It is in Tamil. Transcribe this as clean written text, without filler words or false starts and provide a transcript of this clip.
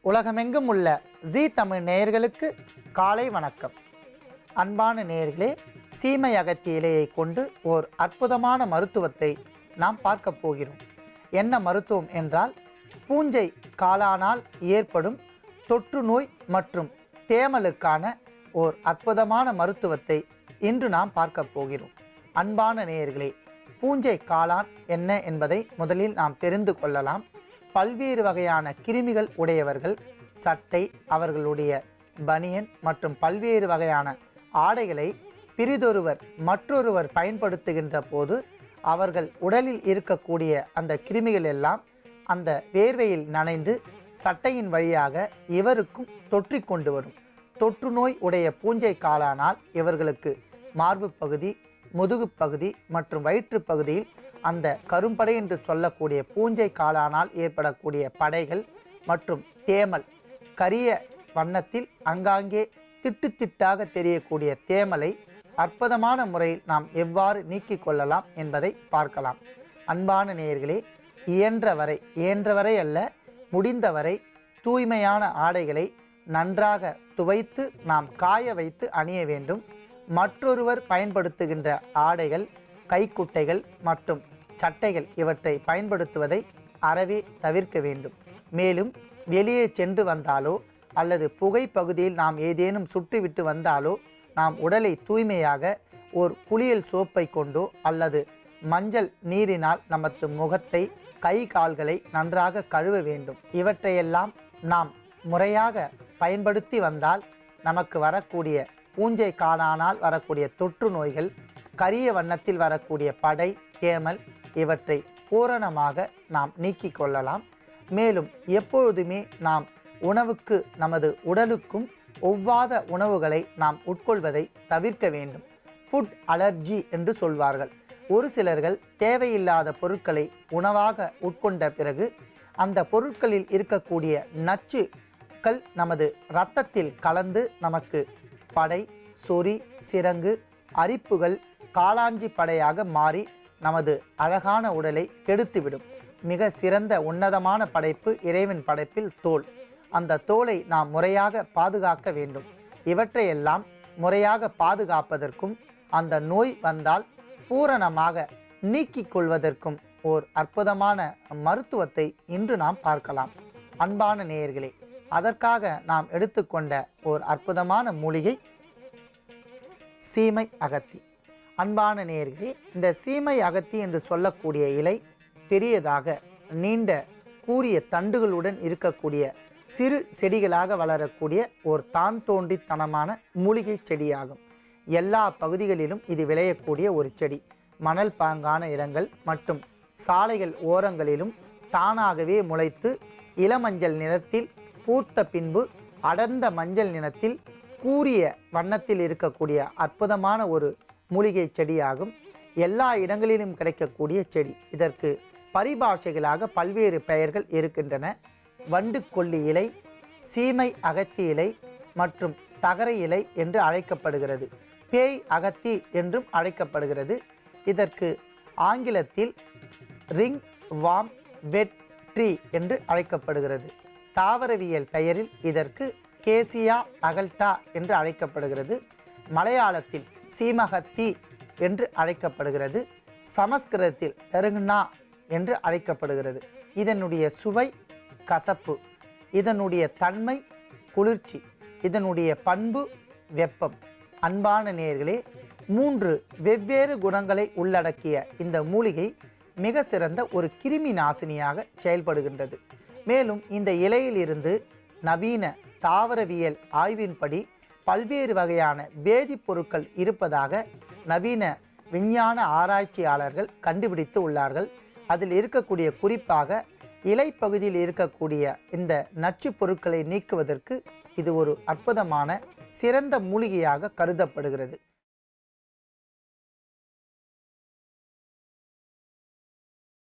உலகமெங்கும் உள்ள ஜீ தமிழ் நேயர்களுக்கு காலை வணக்கம். அன்பான நேயர்களே, சீமை அகத்தி இலையை கொண்டு ஓர் அற்புதமான மருத்துவத்தை நாம் பார்க்க போகிறோம். என்ன மருத்துவம் என்றால், பூஞ்சை காளானால் ஏற்படும் தொற்று நோய் மற்றும் தேமலுக்கான ஓர் அற்புதமான மருத்துவத்தை இன்று நாம் பார்க்க போகிறோம். அன்பான நேயர்களே, பூஞ்சை காளான் என்ன என்பதை முதலில் நாம் தெரிந்து கொள்ளலாம். பல்வேறு வகையான கிருமிகள் உடையவர்கள் சட்டை, அவர்களுடைய பனியன் மற்றும் பல்வேறு வகையான ஆடைகளை பிறிதொருவர் மற்றொருவர் பயன்படுத்துகின்ற போது அவர்கள் உடலில் இருக்கக்கூடிய அந்த கிருமிகள் எல்லாம் அந்த வேர்வையில் நனைந்து சட்டையின் வழியாக இவருக்கும் தொற்றிக் கொண்டு வரும். தொற்று நோய் உடைய பூஞ்சை காளானால் இவர்களுக்கு மார்பு பகுதி, முதுகு பகுதி மற்றும் வயிற்று பகுதியில் அந்த கரும்படை என்று சொல்லக்கூடிய பூஞ்சை காளானால் ஏற்படக்கூடிய படைகள் மற்றும் தேமல், கரிய வண்ணத்தில் அங்காங்கே திட்டு திட்டாக தெரியக்கூடிய தேமலை அற்புதமான முறையில் நாம் எவ்வாறு நீக்கிக் கொள்ளலாம் என்பதை பார்க்கலாம். அன்பான நேயர்களே, இயன்றவரை அல்ல, முடிந்தவரை தூய்மையான ஆடைகளை நன்றாக துவைத்து நாம் காய வைத்து அணிய வேண்டும். மற்றொருவர் பயன்படுத்துகின்ற ஆடைகள், கைக்குட்டைகள் மற்றும் சட்டைகள் இவற்றை பயன்படுத்துவதை அறவே தவிர்க்க வேண்டும். மேலும் வெளியே சென்று வந்தாலோ அல்லது புகை பகுதியில் நாம் ஏதேனும் சுற்றிவிட்டு வந்தாலோ நாம் உடலை தூய்மையாக ஒரு குளியல் சோப்பை கொண்டோ அல்லது மஞ்சள் நீரினால் நமது முகத்தை, கை கால்களை நன்றாக கழுவ வேண்டும். இவற்றையெல்லாம் நாம் முறையாக பயன்படுத்தி வந்தால் நமக்கு வரக்கூடிய பூஞ்சை காளானால் வரக்கூடிய தொற்று நோய்கள், கரிய வண்ணத்தில் வரக்கூடிய படை, தேமல் இவற்றை பூரணமாக நாம் நீக்கிக் கொள்ளலாம். மேலும் எப்பொழுதுமே நாம் உணவுக்கு, நமது உடலுக்கும் ஒவ்வாத உணவுகளை நாம் உட்கொள்வதை தவிர்க்க வேண்டும். ஃபுட் அலர்ஜி என்று சொல்வார்கள். ஒரு சிலர்கள் தேவையில்லாத பொருட்களை உணவாக உட்கொண்ட பிறகு அந்த பொருட்களில் இருக்கக்கூடிய நச்சுக்கள் நமது இரத்தத்தில் கலந்து நமக்கு படை, சொறி, சிரங்கு, அரிப்புகள், காளாஞ்சி படையாக மாறி நமது அழகான உடலை கெடுத்துவிடும். மிக சிறந்த உன்னதமான படைப்பு இறைவன் படைப்பில் தோல். அந்த தோலை நாம் முறையாக பாதுகாக்க வேண்டும். இவற்றையெல்லாம் முறையாக பாதுகாப்பதற்கும் அந்த நோய் வந்தால் பூரணமாக நீக்கிக் கொள்வதற்கும் ஓர் அற்புதமான மருத்துவத்தை இன்று நாம் பார்க்கலாம். அன்பான நேயர்களே, அதற்காக நாம் எடுத்துக்கொண்ட ஓர் அற்புதமான மூலிகை சீமை அகத்தி. அன்பான நேயர்களே, இந்த சீமை அகத்தி என்று சொல்லக்கூடிய இலை பெரியதாக நீண்ட கூரிய தண்டுகளுடன் இருக்கக்கூடிய சிறு செடிகளாக வளரக்கூடிய ஒரு தான் தோன்றித்தனமான மூலிகை செடியாகும். எல்லா பகுதிகளிலும் இது விளையக்கூடிய ஒரு செடி. மணல் பாங்கான இடங்கள் மற்றும் சாலைகள் ஓரங்களிலும் தானாகவே முளைத்து இளமஞ்சள் நிறத்தில் பூத்த பின்பு அடர்ந்த மஞ்சள் நிறத்தில் கூரிய வண்ணத்தில் இருக்கக்கூடிய அற்புதமான ஒரு மூலிகை செடியாகும். எல்லா இடங்களிலும் கிடைக்கக்கூடிய செடி. இதற்கு பரிபாஷைகளாக பல்வேறு பெயர்கள் இருக்கின்றன. வண்டு கொல்லி இலை, சீமை அகத்தி இலை மற்றும் தகரை இலை என்று அழைக்கப்படுகிறது. பேய் அகத்தி என்றும் அழைக்கப்படுகிறது. இதற்கு ஆங்கிலத்தில் ரிங் வாம் பெட் ட்ரீ என்று அழைக்கப்படுகிறது. தாவரவியல் பெயரில் இதற்கு கேசியா அகல்டா என்று அழைக்கப்படுகிறது. மலையாளத்தில் சீமகத்தி என்று அழைக்கப்படுகிறது. சமஸ்கிருதத்தில் தருங்னா என்று அழைக்கப்படுகிறது. இதனுடைய சுவை கசப்பு, இதனுடைய தன்மை குளிர்ச்சி, இதனுடைய பண்பு வெப்பம். அன்பான நேயர்களே, 3 வெவ்வேறு குணங்களை உள்ளடக்கிய இந்த மூலிகை மிக சிறந்த ஒரு கிருமி நாசினியாக செயல்படுகின்றது. மேலும் இந்த இலையிலிருந்து நவீன தாவரவியல் ஆய்வின்படி பல்வேறு வகையான வேதிப்பொருட்கள் இருப்பதாக நவீன விஞ்ஞான ஆராய்ச்சியாளர்கள் கண்டுபிடித்து உள்ளார்கள். அதில் இருக்கக்கூடிய குறிப்பாக இலைப்பகுதியில் இருக்கக்கூடிய இந்த நச்சு பொருட்களை நீக்குவதற்கு இது ஒரு அற்புதமான சிறந்த மூலிகையாக கருதப்படுகிறது.